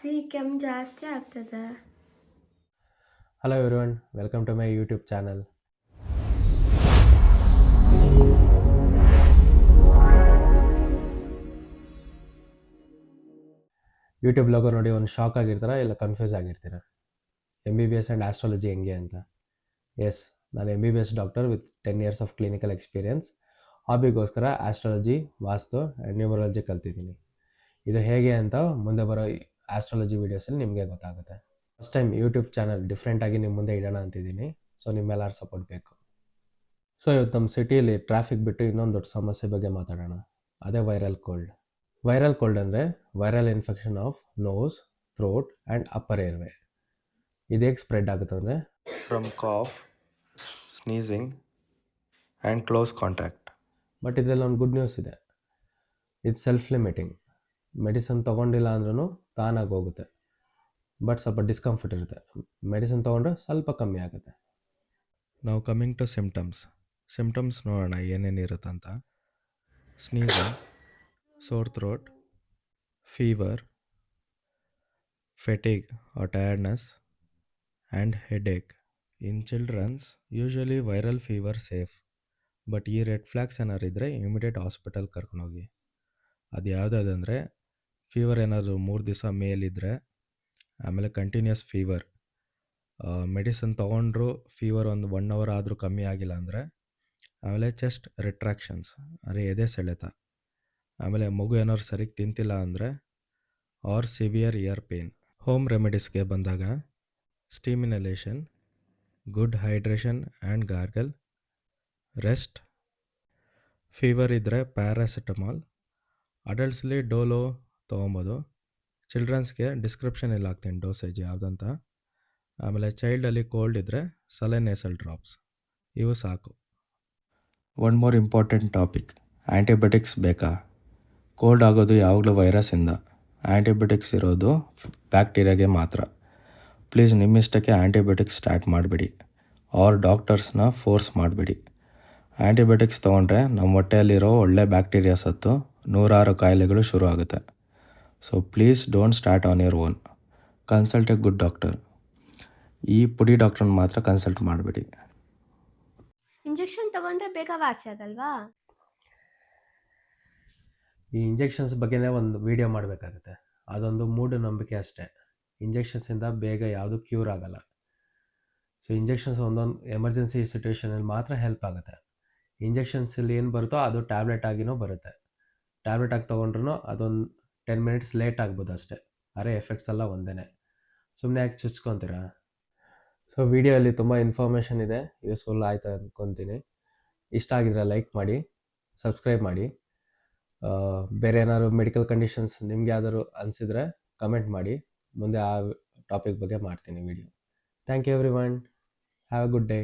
ರೀ ಕೆಮ್ಮು ಜಾಸ್ತಿ ಆಗ್ತದೆ. Hello everyone, welcome to my YouTube channel. YouTube logo ನೋಡಿ ಒಂದು ಶಾಕ್ ಆಗಿರ್ತಾರ ಇಲ್ಲ ಕನ್ಫ್ಯೂಸ್ ಆಗಿರ್ತೀರ. MBBS ಆ್ಯಂಡ್ ಆಸ್ಟ್ರಾಲಜಿ ಹೆಂಗೆ ಅಂತ. ಎಸ್, ನಾನು MBBS doctor with 10 years of clinical experience. ಹಾಬಿಗೋಸ್ಕರ ಆಸ್ಟ್ರಾಲಜಿ, ವಾಸ್ತು ಆ್ಯಂಡ್ ನ್ಯೂಮರಾಲಜಿ ಕಲ್ತಿದ್ದೀನಿ. ಇದು ಹೇಗೆ ಅಂತ ಮುಂದೆ ಬರೋ ಆಸ್ಟ್ರಾಲಜಿ ವೀಡಿಯೋಸಲ್ಲಿ ನಿಮಗೆ ಗೊತ್ತಾಗುತ್ತೆ. ಫಸ್ಟ್ ಟೈಮ್ ಯೂಟ್ಯೂಬ್ ಚಾನಲ್ ಡಿಫ್ರೆಂಟಾಗಿ ನಿಮ್ಮ ಮುಂದೆ ಇಡೋಣ ಅಂತಿದ್ದೀನಿ. ಸೊ ನಿಮ್ಮೆಲ್ಲರ ಸಪೋರ್ಟ್ ಬೇಕು. ಸೊ ಇವತ್ತು ನಮ್ಮ ಸಿಟಿಯಲ್ಲಿ ಟ್ರಾಫಿಕ್ ಬಿಟ್ಟು ಇನ್ನೊಂದು ದೊಡ್ಡ ಸಮಸ್ಯೆ ಬಗ್ಗೆ ಮಾತಾಡೋಣ. ಅದೇ ವೈರಲ್ ಕೋಲ್ಡ್. ವೈರಲ್ ಕೋಲ್ಡ್ ಅಂದರೆ viral infection of nose, throat and upper airway. ಇದು ಹೇಗೆ ಸ್ಪ್ರೆಡ್ ಆಗುತ್ತೆ ಅಂದರೆ from cough, sneezing and close contact. But ಇದರಲ್ಲಿ ಒಂದು ಗುಡ್ ನ್ಯೂಸ್ ಇದೆ. ಇದು ಸೆಲ್ಫ್ ಲಿಮಿಟಿಂಗ್. ಮೆಡಿಸಿನ್ ತೊಗೊಂಡಿಲ್ಲ ಅಂದ್ರೂ ತಾನಾಗಿ ಹೋಗುತ್ತೆ. ಬಟ್ ಸ್ವಲ್ಪ ಡಿಸ್ಕಂಫರ್ಟ್ ಇರುತ್ತೆ. ಮೆಡಿಸಿನ್ ತೊಗೊಂಡ್ರೆ ಸ್ವಲ್ಪ ಕಮ್ಮಿ ಆಗುತ್ತೆ. ನಾವು ಕಮ್ಮಿಂಗ್ ಟು ಸಿಮ್ಟಮ್ಸ್ ನೋಡೋಣ ಏನೇನಿರುತ್ತೆ ಅಂತ. Sneezing, sore throat, fever, fatigue or tiredness, and headache. In children's, usually viral fever safe, but ಈ ರೆಡ್ ಫ್ಲ್ಯಾಗ್ಸ್ ಏನಾದ್ರು ಇದ್ದರೆ ಇಮಿಡಿಯೇಟ್ ಹಾಸ್ಪಿಟಲ್ ಕರ್ಕೊಂಡೋಗಿ. ಅದು ಯಾವುದಾದಂದರೆ ಫೀವರ್ ಏನಾದರೂ 3 ದಿವಸ ಮೇಲಿದ್ದರೆ, ಆಮೇಲೆ ಕಂಟಿನ್ಯೂಸ್ ಫೀವರ್, ಮೆಡಿಸಿನ್ ತೊಗೊಂಡ್ರು ಫೀವರ್ ಒಂದು 1 hour ಆದರೂ ಕಮ್ಮಿ ಆಗಿಲ್ಲ ಅಂದರೆ, ಆಮೇಲೆ ಚೆಸ್ಟ್ ರಿಟ್ರಾಕ್ಷನ್ಸ್ ಅಂದರೆ ಎದೆ ಸೆಳೆತ, ಆಮೇಲೆ ಮಗು ಏನಾದ್ರು ಸರಿಗೆ ತಿಂತಿಲ್ಲ ಅಂದರೆ, or severe ear pain. Home ರೆಮಿಡೀಸ್ಗೆ ಬಂದಾಗ steam inhalation, good hydration and gargle, rest, fever ಇದ್ದರೆ ಪ್ಯಾರಾಸಿಟಮಾಲ್, ಅಡಲ್ಟ್ಸ್ಲಿ ಡೋಲೋ ತೊಗೊಬೋದು. ಚಿಲ್ಡ್ರನ್ಸ್ಗೆ ಡಿಸ್ಕ್ರಿಪ್ಷನಲ್ಲಿ ಹಾಕ್ತೀನಿ ಡೋಸೇಜ್ ಯಾವುದಂತ. ಆಮೇಲೆ ಚೈಲ್ಡಲ್ಲಿ ಕೋಲ್ಡ್ ಇದ್ದರೆ ಸಲೈನೇಸಲ್ ಡ್ರಾಪ್ಸ್. ಇವು ಸಾಕು. One more important topic, antibiotics ಬೇಕಾ? ಕೋಲ್ಡ್ ಆಗೋದು ಯಾವಾಗಲೂ ವೈರಸ್ಸಿಂದ. ಆ್ಯಂಟಿಬಯೋಟಿಕ್ಸ್ ಇರೋದು ಬ್ಯಾಕ್ಟೀರಿಯಾಗೆ ಮಾತ್ರ. ಪ್ಲೀಸ್ ನಿಮ್ಮಿಷ್ಟಕ್ಕೆ ಆ್ಯಂಟಿಬಯೋಟಿಕ್ಸ್ ಸ್ಟಾರ್ಟ್ ಮಾಡಿಬಿಡಿ, ಆರ್ ಡಾಕ್ಟರ್ಸ್ನ ಫೋರ್ಸ್ ಮಾಡಿಬಿಡಿ. ಆ್ಯಂಟಿಬಯೋಟಿಕ್ಸ್ ತೊಗೊಂಡ್ರೆ ನಮ್ಮ ಹೊಟ್ಟೆಯಲ್ಲಿರೋ ಒಳ್ಳೆ ಬ್ಯಾಕ್ಟೀರಿಯಾ ಸತ್ತು ನೂರಾರು ಕಾಯಿಲೆಗಳು ಶುರು ಆಗುತ್ತೆ. So please don't start on your own. Consult A good doctor. ಈ ಪುಡಿ ಡಾಕ್ಟ್ರನ್ನ ಮಾತ್ರ ಕನ್ಸಲ್ಟ್ ಮಾಡಿಬಿಡಿ. ಇಂಜೆಕ್ಷನ್ ತಗೊಂಡ್ರೆ ಬೇಗ ವಾಸಿ ಆಗಲ್ವಾ? ಈ ಇಂಜೆಕ್ಷನ್ಸ್ ಬಗ್ಗೆನೇ ಒಂದು ವಿಡಿಯೋ ಮಾಡಬೇಕಾಗುತ್ತೆ. ಅದೊಂದು ಮೂಢನಂಬಿಕೆ ಅಷ್ಟೇ. ಇಂಜೆಕ್ಷನ್ಸಿಂದ ಬೇಗ ಯಾವುದು ಕ್ಯೂರ್ ಆಗಲ್ಲ. ಸೊ ಇಂಜೆಕ್ಷನ್ಸ್ ಒಂದೊಂದು ಎಮರ್ಜೆನ್ಸಿ ಸಿಚುವೇಷನಲ್ಲಿ ಮಾತ್ರ ಹೆಲ್ಪ್ ಆಗುತ್ತೆ. ಇಂಜೆಕ್ಷನ್ಸಲ್ಲಿ ಏನು ಬರುತ್ತೋ ಅದು ಟ್ಯಾಬ್ಲೆಟ್ ಆಗಿನೂ ಬರುತ್ತೆ. ಟ್ಯಾಬ್ಲೆಟ್ ಆಗಿ ತೊಗೊಂಡ್ರೂ ಅದೊಂದು 10 minutes ಲೇಟ್ ಆಗ್ಬೋದು ಅಷ್ಟೇ. ಅರೆ ಎಫೆಕ್ಟ್ಸ್ ಎಲ್ಲ ಒಂದೇ. ಸುಮ್ಮನೆ ಯಾಕೆ ಚುಚ್ಕೊತೀರಾ? ಸೊ ವಿಡಿಯೋಯಲ್ಲಿ ತುಂಬ ಇನ್ಫಾರ್ಮೇಷನ್ ಇದೆ, ಯೂಸ್ಫುಲ್ ಆಯ್ತು ಅಂದ್ಕೊತೀನಿ. ಇಷ್ಟ ಆಗಿದ್ರೆ ಲೈಕ್ ಮಾಡಿ, ಸಬ್ಸ್ಕ್ರೈಬ್ ಮಾಡಿ. ಬೇರೆ ಏನಾದ್ರು ಮೆಡಿಕಲ್ ಕಂಡೀಷನ್ಸ್ ನಿಮ್ಗೆ ಯಾವ್ದಾದ್ರು ಅನಿಸಿದರೆ ಕಮೆಂಟ್ ಮಾಡಿ. ಮುಂದೆ ಆ ಟಾಪಿಕ್ ಬಗ್ಗೆ ಮಾಡ್ತೀನಿ video. Thank you everyone. Have a good day.